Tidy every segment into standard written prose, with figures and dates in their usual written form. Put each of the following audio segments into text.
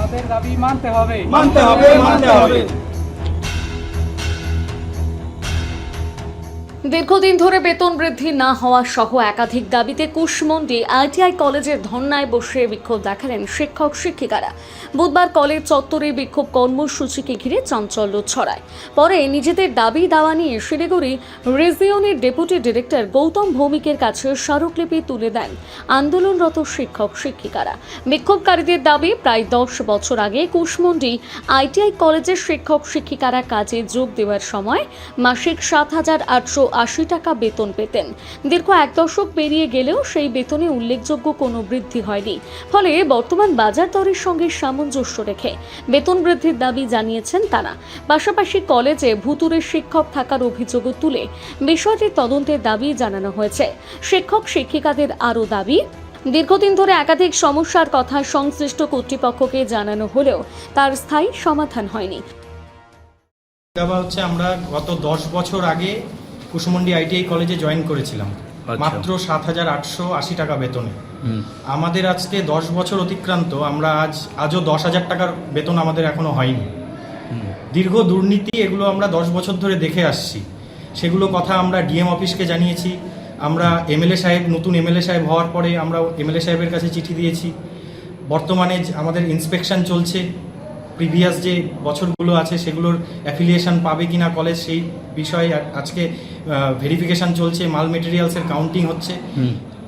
আমাদের দাবি মানতে হবে। দীর্ঘদিন ধরে বেতন বৃদ্ধি না হওয়া সহ একাধিক দাবিতে কুশমন্ডি আইটিআই কলেজের ধর্নায় বসে বিক্ষোভ দেখালেন শিক্ষক শিক্ষিকারা। বুধবার কলেজ চত্বরে বিক্ষোভ কর্মসূচিকে ঘিরে চাঞ্চল্য ছড়ায়। পরে নিজেদের দাবি দাওয়া নিয়ে শিলিগুড়ি রিজিয়নের ডেপুটি ডিরেক্টর গৌতম ভৌমিকের কাছে স্মারকলিপি তুলে দেন আন্দোলনরত শিক্ষক শিক্ষিকারা। বিক্ষোভকারীদের দাবি, প্রায় 10 বছর আগে কুশমন্ডি আইটিআই কলেজের শিক্ষক শিক্ষিকারা কাজে যোগ দেওয়ার সময় মাসিক 7,880 টাকা বেতন পেতেন। দীর্ঘ 1 দশক পেরিয়ে গেলেও সেই বেতনে উল্লেখযোগ্য কোনো বৃদ্ধি হয়নি। ফলে বর্তমান বাজার দরের সঙ্গে সামঞ্জস্য রেখে বেতন বৃদ্ধির দাবি জানিয়েছেন তারা। পাশাপাশি কলেজে ভুতুরে শিক্ষক থাকার অভিযোগও তুলে বিষয়টির তদন্তের দাবি জানানো হয়েছে। শিক্ষক শিক্ষিকাদের আরও দাবি, দীর্ঘদিন ধরে একাধিক সমস্যার কথা সংশ্লিষ্ট কর্তৃপক্ষকে জানানো হলেও তার স্থায়ী সমাধান হয়নি। আমরা গত 10 বছর আগে কুশমন্ডি আইটিআই কলেজে জয়েন করেছিলাম মাত্র 7,880 টাকা বেতনে। আমাদের আজকে 10 বছর অতিক্রান্ত, আমরা আজও 10,000 টাকার বেতন আমাদের এখনো হয়নি। দীর্ঘ দুর্নীতি, এগুলো আমরা 10 বছর ধরে দেখে আসছি। সেগুলো কথা আমরা ডিএম অফিসকে জানিয়েছি। আমরা নতুন এমএলএ সাহেব হওয়ার পরে আমরা এমএলএ সাহেবের কাছে চিঠি দিয়েছি। বর্তমানে আমাদের ইন্সপেকশন চলছে, প্রিভিয়াস যে বছরগুলো আছে সেগুলোর অ্যাফিলিয়েশন পাবে কিনা কলেজ, সেই বিষয়ে আজকে ভেরিফিকেশন চলছে, মাল মেটেরিয়ালসের কাউন্টিং হচ্ছে।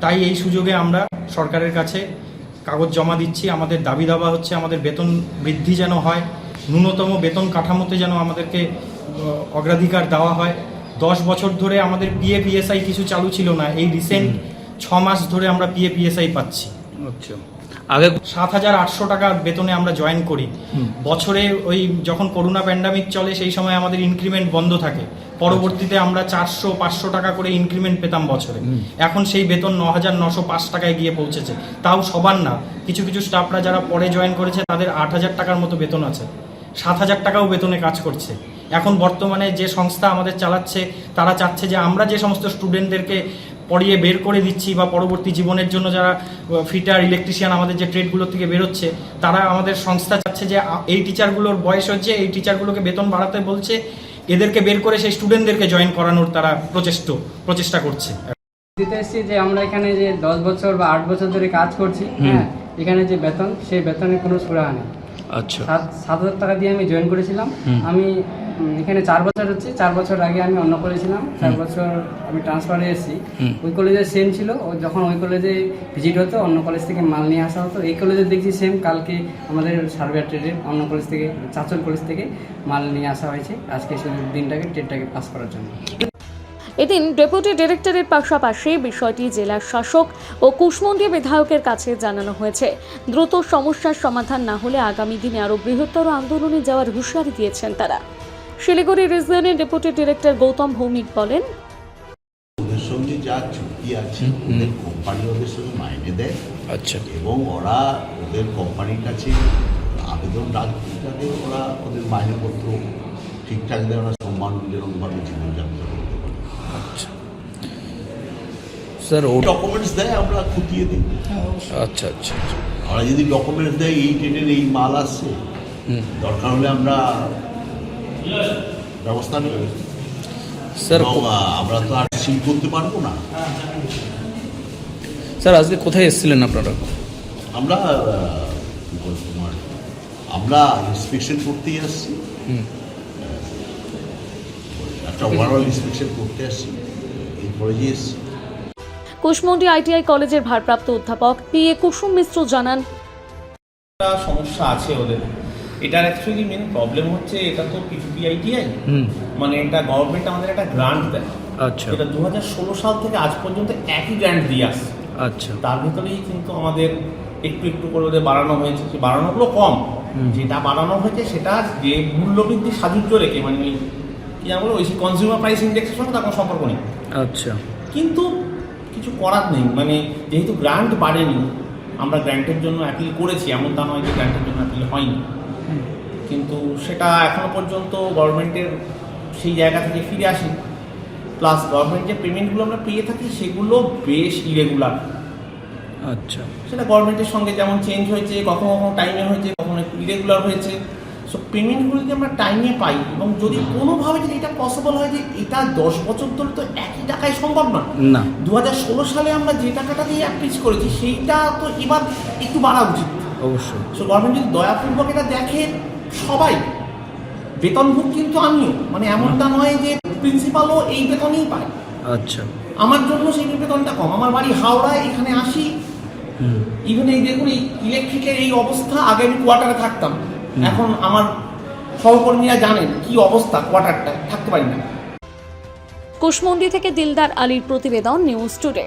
তাই এই সুযোগে আমরা সরকারের কাছে কাগজ জমা দিচ্ছি। আমাদের দাবি দাবা হচ্ছে আমাদের বেতন বৃদ্ধি যেন হয়, ন্যূনতম বেতন কাঠামোতে যেন আমাদেরকে অগ্রাধিকার দেওয়া হয়। 10 বছর ধরে আমাদের পিএফইএসআই কিছু চালু ছিল না, এই রিসেন্ট 6 মাস ধরে আমরা পিএফইএসআই পাচ্ছি। আচ্ছা, আগে 7,800 টাকা বেতনে আমরা জয়েন করি। বছরে ওই যখন করোনা প্যান্ডামিক চলে সেই সময় আমাদের ইনক্রিমেন্ট বন্ধ থাকে। পরবর্তীতে আমরা 400-500 টাকা করে ইনক্রিমেন্ট পেতাম বছরে। এখন সেই বেতন 9,905 টাকায় গিয়ে পৌঁছেছে। তাও সবার না, কিছু কিছু স্টাফরা যারা পরে জয়েন করেছে তাদের 8,000 টাকার মতো বেতন আছে, 7,000 টাকাও বেতনে কাজ করছে। এখন বর্তমানে যে সংস্থা আমাদের চালাচ্ছে তারা চাচ্ছে যে আমরা যে সমস্ত স্টুডেন্টদেরকে পড়িয়ে বের করে দিচ্ছি বা পরবর্তী জীবনের জন্য যারা ফিটার, ইলেকট্রিশিয়ান আমাদের যে ট্রেডগুলোর থেকে বেরোচ্ছে, তারা আমাদের সংস্থা চাচ্ছে যে এই টিচারগুলোর বয়স হচ্ছে, এই টিচারগুলোকে বেতন বাড়াতে বলছে, এদেরকে বের করে সেই স্টুডেন্টদেরকে জয়েন করানোর তারা প্রচেষ্টা করছে। দিতে এসেছি যে আমরা এখানে যে 10 বছর বা 8 বছর ধরে কাজ করছি, হ্যাঁ, এখানে যে বেতন, সেই বেতনের কোনো সুরাহা নেই। আচ্ছা, 7,000 টাকা দিয়ে আমি জয়েন করেছিলাম। আমি এখানে 4 বছর হচ্ছে। 4 বছর আগে আমি অন্য কলেজে ছিলাম, 4 বছর আমি ট্রান্সফারে এসেছি। ওই কলেজে সেম ছিল, যখন ওই কলেজে ভিজিট হতো অন্য কলেজ থেকে মাল নিয়ে আসা হতো। এই কলেজে দেখছি সেম, কালকে আমাদের সার্ভেয়ার ট্রেডের অন্য কলেজ থেকে, চাঁচল কলেজ থেকে মাল নিয়ে আসা হয়েছে আজকে শুধু ট্রেডটাকে পাস করার জন্য। এদিন ডেপুটি ডিরেক্টরের পাশাপাশি বিষয়টি জেলা শাসক ও কুশমন্ডি বিধায়কের কাছে জানানো হয়েছে। দ্রুত সমস্যার সমাধান না হলে আগামী দিনে আরও বৃহত্তর আন্দোলনে যাওয়ার হুঁশিয়ারি দিয়েছেন তারা। শিলিগুড়ি রিজিয়নের ডেপুটি ডিরেক্টর গৌতম ভৌমিক বলেন, ওদের সঙ্গে যা চুক্তি আছে, ওদের কোম্পানি ওদের সঙ্গে মাইনে দেয়। আচ্ছা, এবং ওরা ওদের কোম্পানির কাছে আবেদন রাখতে, যাতে ওরা ওদের মাইনেপত্র ঠিকঠাক দেয়, ওরা সম্মানজনকভাবে জীবনযাপন করতে পারে। আচ্ছা স্যার, ও ডকুমেন্টস দেয়, আমরা খুঁটিয়ে দিই। আচ্ছা আচ্ছা, ওরা যদি ডকুমেন্টস দেয় এই ট্রেনের এই মাল আসছে, দরকার হলে আমরা ব্যবস্থা নেব। স্যার আমরা তো আর সিল করতে পারবো না। স্যার, আজকে কোথায় এসেছিলেন আপনারা? আমরা আমরা ইন্সপেকশন করতেই আসছি, একটা ওভারঅল ইন্সপেকশন করতে আসছি, এই কলেজে এসছি। কুশমন্ডি আইটিআই কলেজের ভারপ্রাপ্ত অধ্যাপক পি.এ. কুসুম মিশ্র জানান, সমস্যা আছে ওদের। এটার অ্যাকচুয়ালি মেন প্রবলেম হচ্ছে, এটা তো পিপিপি আইটিআই, মানে এটা গভর্নমেন্ট আমাদের একটা গ্রান্ট দেয়। আচ্ছা, এটা 2016 সাল থেকে আজ পর্যন্ত একই গ্রান্ট দিয়ে আসছে। আচ্ছা, তার ভিতরেই কিন্তু আমাদের একটু একটু করে ওদের বাড়ানো হয়েছে। বাড়ানোগুলো কম, যেটা বাড়ানো হয়েছে সেটা যে মূল্যবৃদ্ধির সাযুজ্য রেখে, মানে ওই কি আমরা বলো, ওই কনজিউমার প্রাইস ইন্ডেক্সের সঙ্গে তার কোনো সম্পর্ক নেই। আচ্ছা, কিন্তু কিছু করার নেই, মানে যেহেতু গ্রান্ট বাড়েনি, আমরা গ্র্যান্টের জন্য অ্যাপিল করেছি, এমন তা নয় যে গ্র্যান্টের জন্য অ্যাপিল হয়নি, কিন্তু সেটা এখনো পর্যন্ত গভর্নমেন্টের সেই জায়গা থেকে ফিরে আসি। প্লাস গভর্নমেন্ট যে পেমেন্টগুলো আমরা পেয়ে থাকি সেগুলো বেশ ইরেগুলার। আচ্ছা সেটা গভর্নমেন্টের সঙ্গে যেমন চেঞ্জ হয়েছে, কখনো কখনো টাইমে হয়েছে, কখনো একটু ইরেগুলার হয়েছে। সো পেমেন্টগুলো যদি আমরা টাইমে পাই এবং যদি কোনোভাবে যদি এটা পসিবল হয় যে এটা 10 বছর ধরে তো একই টাকায় সম্ভব না। না 2016 সালে আমরা যে টাকাটা দিয়ে অ্যাপ্লিজ করেছি সেইটা তো এবার একটু বাড়া উচিত। অবশ্যই। সো গভর্নমেন্ট যদি দয়াপূর্বক এটা দেখে, সবাই বেতনভোগ কিন্তু আমিও, মানে এমনটা নয় যে প্রিন্সিপালও এই বেতনই পায়। আচ্ছা আমার জন্য সেই বেতনটা কম। আমার বাড়ি হাওড়ায়, এখানে আসি। ইভেন এই দেখুন এই ইলেকট্রিকের এই অবস্থা, আগে আমি কোয়ার্টারে থাকতাম, এখন আমার সহকর্মীরা জানেন কি অবস্থা, কোয়ার্টারটা থাকতে পারি না। কুশমন্ডি থেকে দিলদার আলীর প্রতিবেদন, নিউজ টুডে।